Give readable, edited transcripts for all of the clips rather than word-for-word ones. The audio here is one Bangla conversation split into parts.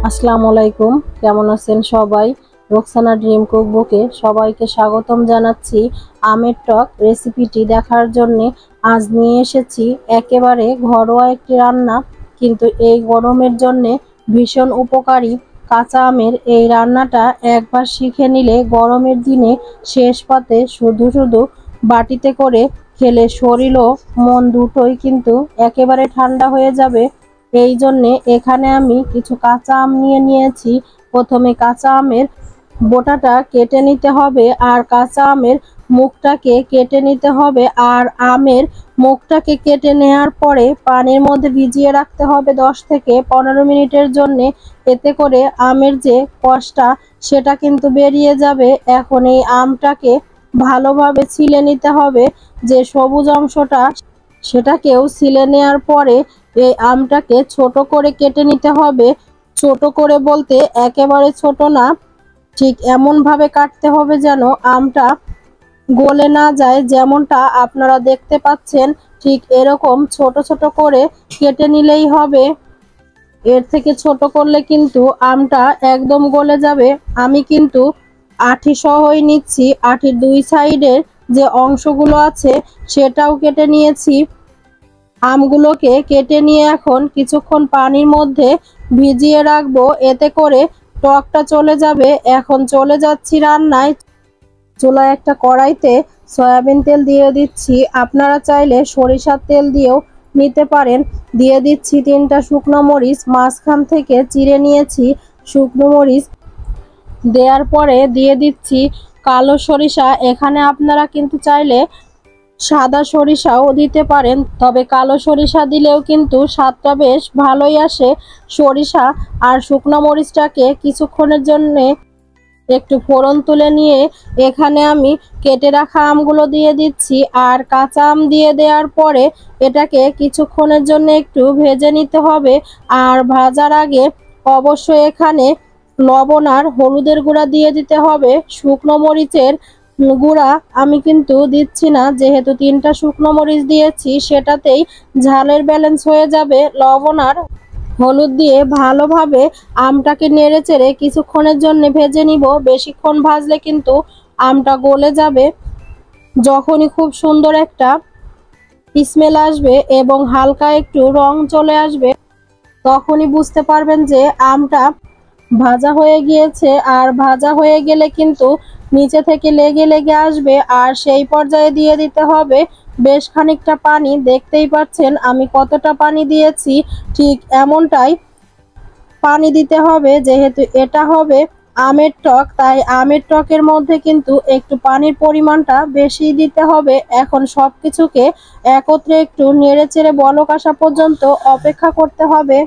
আসসালামু আলাইকুম, কেমন আছেন সবাই? রোকসানা ড্রিম কুকবুকে সবাইকে স্বাগতম জানাচ্ছি। আমের টক রেসিপিটি দেখার জন্য আজ নিয়ে এসেছি একেবারে ঘরোয়া একটি রান্না, কিন্তু এই গরমের জন্য ভীষণ উপকারী। কাঁচা আমের এই রান্নাটা একবার শিখে নিলে গরমের দিনে শেষ পাতে শুধু শুধু বাটিতে করে খেলে শরীর ও মন দুটোই কিন্তু একেবারে ঠান্ডা হয়ে যাবে। এই জন্যে এখানে আমি কিছু কাঁচা আম নিয়ে নিয়েছি। প্রথমে কাঁচা আমের বোটাটা কেটে নিতে হবে, আর কাঁচা আমের মুখটাকে কেটে নিতে হবে। আর আমের মুখটাকে কেটে নেওয়ার পরে পানির মধ্যে ভিজিয়ে রাখতে হবে 10 থেকে 15 মিনিটের জন্যে। এতে করে আমের যে কষটা সেটা কিন্তু বেরিয়ে যাবে। এখন এই আমটাকে ভালোভাবে ছিলে নিতে হবে, যে সবুজ অংশটা সেটাকেও ছিলে নেওয়ার পরে এই আমটাকে ছোট করে কেটে নিতে হবে। ছোট করে বলতে একেবারে ছোট না, ঠিক এমন ভাবে কাটতে হবে যেন আমটা গলে না যায়। যেমনটা আপনারা দেখতে পাচ্ছেন, ঠিক এরকম ছোট ছোট করে কেটে নিলেই হবে। এর থেকে ছোট করলে কিন্তু আমটা একদম গলে যাবে। আমি কিন্তু আঁটি সহই নিচ্ছি, আঁটির দুই সাইডের যে অংশগুলো আছে সেটাও কেটে নিয়েছি। আমগুলোকে কেটে নিয়ে এখন কিছুক্ষণ পানির মধ্যে ভিজিয়ে রাখবো, এতে করে টকটা চলে যাবে। এখন চলে যাচ্ছি রান্নায়। চুলায় একটা কড়াইতে সয়াবিন তেল দিয়ে দিচ্ছি, আপনারা চাইলে সরিষার তেল দিয়েও নিতে পারেন। দিয়ে দিচ্ছি 3টা শুকনো মরিচ, মাঝখান থেকে চিড়ে নিয়েছি শুকনো মরিচ। দেওয়ার পরে দিয়ে দিচ্ছি কালো সরিষা। এখানে আপনারা কিন্তু চাইলে সাদা সরিষাও দিতে পারেন, তবে কালো সরিষা দিলেও কিন্তু স্বাদটা বেশ ভালোই আসে। সরিষা আর শুকনো মরিচটাকে কিছুক্ষণের জন্য একটু ফোড়ন তুলে নিয়ে এখানে আমি কেটে রাখা আমগুলো দিয়ে দিচ্ছি। আর কাঁচা আম দিয়ে দেওয়ার পরে এটাকে কিছুক্ষণের জন্য একটু ভেজে নিতে হবে। আর ভাজার আগে অবশ্যই এখানে লবণ আর হলুদের গুঁড়া দিয়ে দিতে হবে। শুকনো মরিচের গুঁড়া আমি কিন্তু দিচ্ছি না, যেহেতু 3টা শুকনো মরিচ দিয়েছি সেটাতেই ঝালের ব্যালেন্স হয়ে যাবে। লবণ আর হলুদ দিয়ে ভালোভাবে আমটাকে নেড়ে চেড়ে কিছুক্ষণের জন্য ভেজে নিব। বেশিক্ষণ ভাজলে কিন্তু আমটা গলে যাবে। যখনই খুব সুন্দর একটা স্মেল আসবে এবং হালকা একটু রং চলে আসবে, তখনই বুঝতে পারবেন যে আমটা ভাজা হয়ে গিয়েছে। আর ভাজা হয়ে গেলে কিন্তু নিচে থেকে লেগে লেগে আসবে, আর সেই পর্যায়ে দিয়ে দিতে হবে বেশ খানিকটা পানি। দেখতেই পাচ্ছেন আমি কতটা পানি দিয়েছি, ঠিক এমনটাই পানি দিতে হবে। যেহেতু এটা হবে আমের টক, তাই আমের টকের মধ্যে কিন্তু একটু পানির পরিমাণটা বেশি দিতে হবে। এখন সবকিছুকে একত্রে একটু নেড়ে চেড়ে বলক আসা পর্যন্ত অপেক্ষা করতে হবে,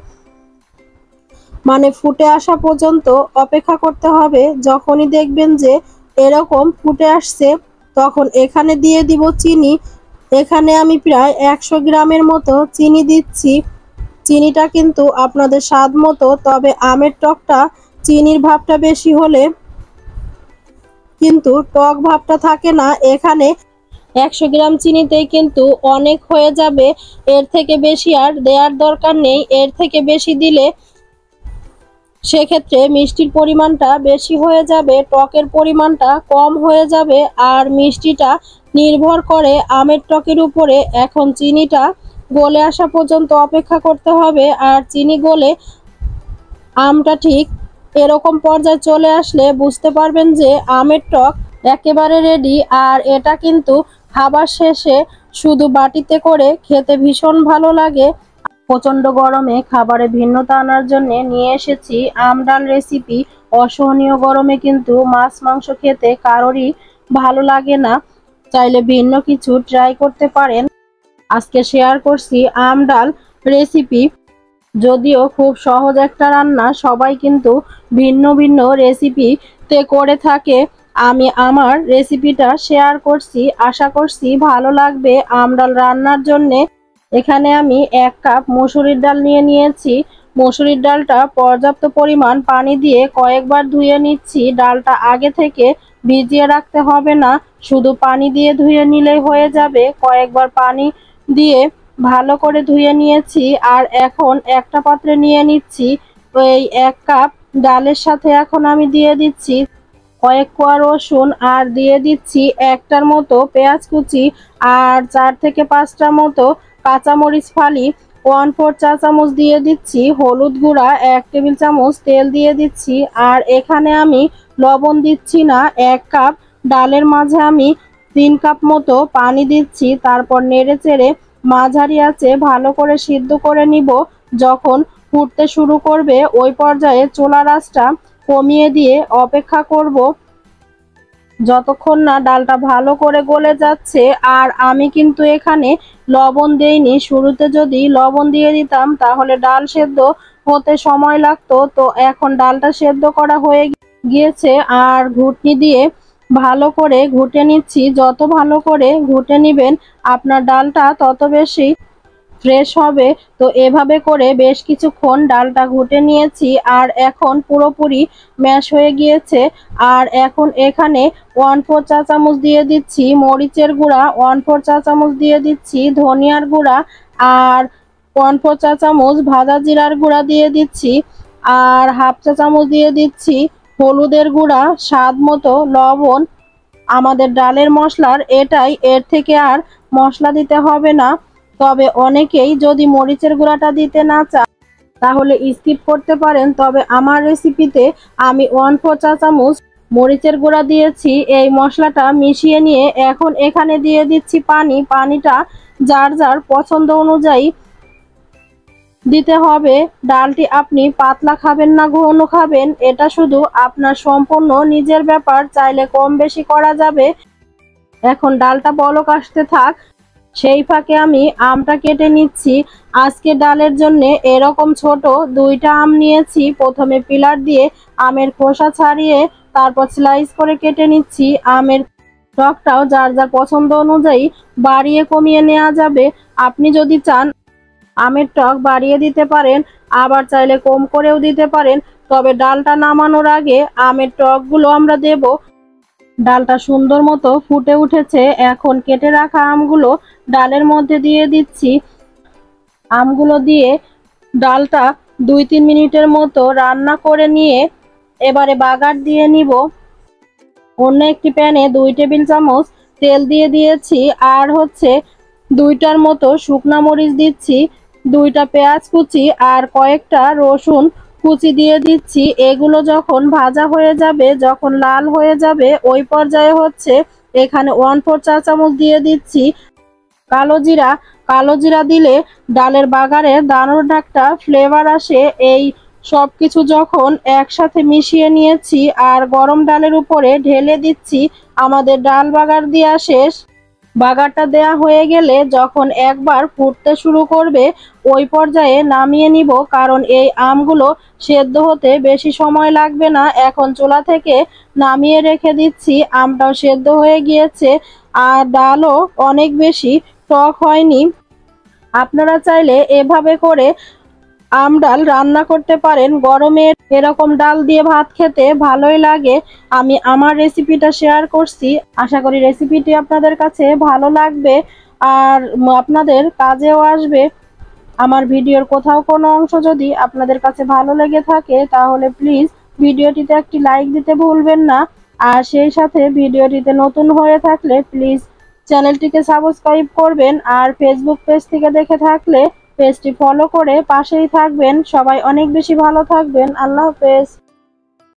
মানে ফুটে আসা পর্যন্ত অপেক্ষা করতে হবে। যখনই দেখবেন যে এরকম ফুটে আসছে, তখন এখানে দিয়ে দিব চিনি। এখানে আমি প্রায় 100 গ্রামের মতো চিনি দিচ্ছি। চিনিটা কিন্তু আপনাদের স্বাদ মতো, তবে আমের টকটা চিনির ভাবটা বেশি হলে কিন্তু টক ভাবটা থাকে না। এখানে 100 গ্রাম চিনিতেই কিন্তু অনেক হয়ে যাবে, এর থেকে বেশি আর দেওয়ার দরকার নেই। এর থেকে বেশি দিলে সেক্ষেত্রে মিষ্টির পরিমাণটা বেশি হয়ে যাবে, টকের পরিমাণটা কম হয়ে যাবে। আর মিষ্টিটা নির্ভর করে আমের টকের উপরে। এখন চিনিটা গলে আসা পর্যন্ত অপেক্ষা করতে হবে। আর চিনি গলে আমটা ঠিক এরকম পর্যায়ে চলে আসলে বুঝতে পারবেন যে আমের টক একেবারে রেডি। আর এটা কিন্তু খাবার শেষে শুধু বাটিতে করে খেতে ভীষণ ভালো লাগে। প্রচন্ড গরমে খাবারে ভিন্নতা আনার জন্য নিয়ে এসেছি আম ডাল রেসিপি। অসহনীয় গরমে কিন্তু মাছ মাংস খেতে কারোরই ভালো লাগে না, চাইলে ভিন্ন কিছু ট্রাই করতে পারেন। আজকে শেয়ার করছি আম ডাল রেসিপি। যদিও খুব সহজ একটা রান্না, সবাই কিন্তু ভিন্ন ভিন্ন রেসিপিতে করে থাকে। আমি আমার রেসিপিটা শেয়ার করছি, আশা করছি ভালো লাগবে। আম ডাল রান্নার জন্যে এখানে আমি 1 কাপ মসুরির ডাল নিয়ে নিয়েছি। মসুরির ডালটা পর্যাপ্ত পরিমাণ পানি দিয়ে কয়েকবার ধুয়ে নিচ্ছি। ডালটা আগে থেকে ভিজিয়ে রাখতে হবে না, শুধু পানি দিয়ে ধুয়ে নিলেই হয়ে যাবে। কয়েকবার পানি দিয়ে ভালো করে ধুয়ে নিয়েছি। আর এখন একটা পাত্রে নিয়ে নিচ্ছি এই 1 কাপ ডালের সাথে এখন আমি দিয়ে দিচ্ছি কয়েক কোয়া রসুন, আর দিয়ে দিচ্ছি একটার মতো পেঁয়াজ কুচি, আর 4 থেকে 5টা মতো কাঁচামরিচ ফালি, 1/4 চা চামচ দিয়ে দিচ্ছি হলুদ গুঁড়া, 1 টেবিল চামচ তেল দিয়ে দিচ্ছি। আর এখানে আমি লবণ দিচ্ছি না। 1 কাপ ডালের মাঝে আমি 3 কাপ মতো পানি দিচ্ছি। তারপর নেড়ে চেড়ে মাঝারি আঁচে ভালো করে সিদ্ধ করে নিব। যখন ফুটতে শুরু করবে ওই পর্যায়ে চুলার আঁচটা কমিয়ে দিয়ে অপেক্ষা করব যতক্ষণ না ডালটা ভালো করে গলে যাচ্ছে। আর আমি কিন্তু এখানে লবণ দেইনি। শুরুতে যদি লবণ দিয়ে দিতাম তাহলে ডাল সেদ্ধ হতে সময় লাগতো। তো এখন ডালটা সেদ্ধ করা হয়ে গিয়েছে, আর ঘুটনি দিয়ে ভালো করে ঘুটে নিচ্ছি। যত ভালো করে ঘুটে নিবেন আপনার ডালটা তত বেশি ফ্রেশ হবে। তো এভাবে করে বেশ কিছুক্ষণ ডালটা ঘুটে নিয়েছি, আর এখন পুরোপুরি ম্যাশ হয়ে গিয়েছে। আর এখন এখানে 1/4 চা চামচ দিয়ে দিচ্ছি মরিচের গুঁড়া, 1/4 চা চামচ দিয়ে দিচ্ছি ধনিয়ার গুঁড়া, আর 1/4 চা চামচ ভাজা জিরার গুঁড়া দিয়ে দিচ্ছি, আর 1/2 চা চামচ দিয়ে দিচ্ছি হলুদের গুঁড়া, স্বাদ মতো লবণ। আমাদের ডালের মশলার এটাই, এর থেকে আর মশলা দিতে হবে না। তবে অনেকেই যদি মরিচের গুঁড়াটা দিতে না চান তাহলে স্কিপ করতে পারেন। তবে আমার রেসিপিতে আমি 1/4 চা চামচ মরিচের গুঁড়া দিয়েছি। এই মশলাটা মিশিয়ে নিয়ে এখন এখানে দিয়ে দিচ্ছি পানি। পানিটা যার যার পছন্দ অনুযায়ী দিতে হবে। ডালটি আপনি পাতলা খাবেন না ঘন খাবেন এটা শুধু আপনার সম্পূর্ণ নিজের ব্যাপার, চাইলে কম বেশি করা যাবে। এখন ডালটা বলক আসতে থাক, সেই ফাঁকে আমি আমটা কেটে নিচ্ছি। আজকে ডালের জন্য এরকম ছোট 2টা আম নিয়েছি। প্রথমে পিলার দিয়ে আমের খোসা ছাড়িয়ে তারপর স্লাইস করে কেটে নিচ্ছি। আমের টকটাও যার যার পছন্দ অনুযায়ী বাড়িয়ে কমিয়ে নেওয়া যাবে। আপনি যদি চান আমের টক বাড়িয়ে দিতে পারেন, আবার চাইলে কম করেও দিতে পারেন। তবে ডালটা নামানোর আগে আমের টকগুলো আমরা দেব। ডালটা সুন্দর মতো ফুটে উঠেছে। এখন কেটে রাখা আমগুলো ডালের মধ্যে দিয়ে দিচ্ছি। আমগুলো দিয়ে ডালটা 2-3 মিনিটের মতো রান্না করে নিয়ে এবারে বাগার দিয়ে নিব। অন্য একটি প্যানে 2 টেবিল চামচ তেল দিয়ে দিয়েছি, আর 2টার মতো শুকনা মরিচ দিচ্ছি, 2টা পেঁয়াজ কুচি, আর কয়েকটা রসুন কুচি দিয়ে দিচ্ছি। এগুলো যখন ভাজা হয়ে যাবে, যখন লাল হয়ে যাবে ওই পর্যায়ে এখানে 1/4 চা চামচ দিয়ে দিচ্ছি কালো জিরা। কালো জিরা দিলে ডালের বাগারে দারুণ একটা ফ্লেভার আসে। এই সবকিছু যখন একসাথে মিশিয়ে নিয়েছি আর গরম ডালের উপরে ঢেলে দিচ্ছি, আমাদের ডাল বাগার দেওয়া শেষ। বাগারটা দেয়া হয়ে গেলে যখন একবার ফুটতে শুরু করবে ওই পর্যায়ে নামিয়ে নিব, কারণ এই আমগুলো সেদ্ধ হতে বেশি সময় লাগবে না। এখন চুলা থেকে নামিয়ে রেখে দিচ্ছি। আমটাও সেদ্ধ হয়ে গিয়েছে, আর ডালও অনেক বেশি টক হয়নি। আপনারা চাইলে এভাবে করে আম ডাল রান্না করতে পারেন। গরমে এরকম ডাল দিয়ে ভাত খেতে ভালোই লাগে। আমি আমার রেসিপিটা শেয়ার করছি, আশা করি রেসিপিটি আপনাদের কাছে ভালো লাগবে আর আপনাদের কাজেও আসবে। আমার ভিডিওর কোথাও কোনো অংশ যদি আপনাদের কাছে ভালো লেগে থাকে তাহলে প্লিজ ভিডিওটিতে একটি লাইক দিতে ভুলবেন না। আর সেই সাথে ভিডিওটিতে নতুন হয়ে থাকলে প্লিজ চ্যানেলটিকে সাবস্ক্রাইব করবেন। আর ফেসবুক পেজ থেকে দেখে থাকলে পেজটি ফলো করে পাশেই থাকবেন। সবাই অনেক বেশি ভালো থাকবেন। আল্লাহ হাফেজ।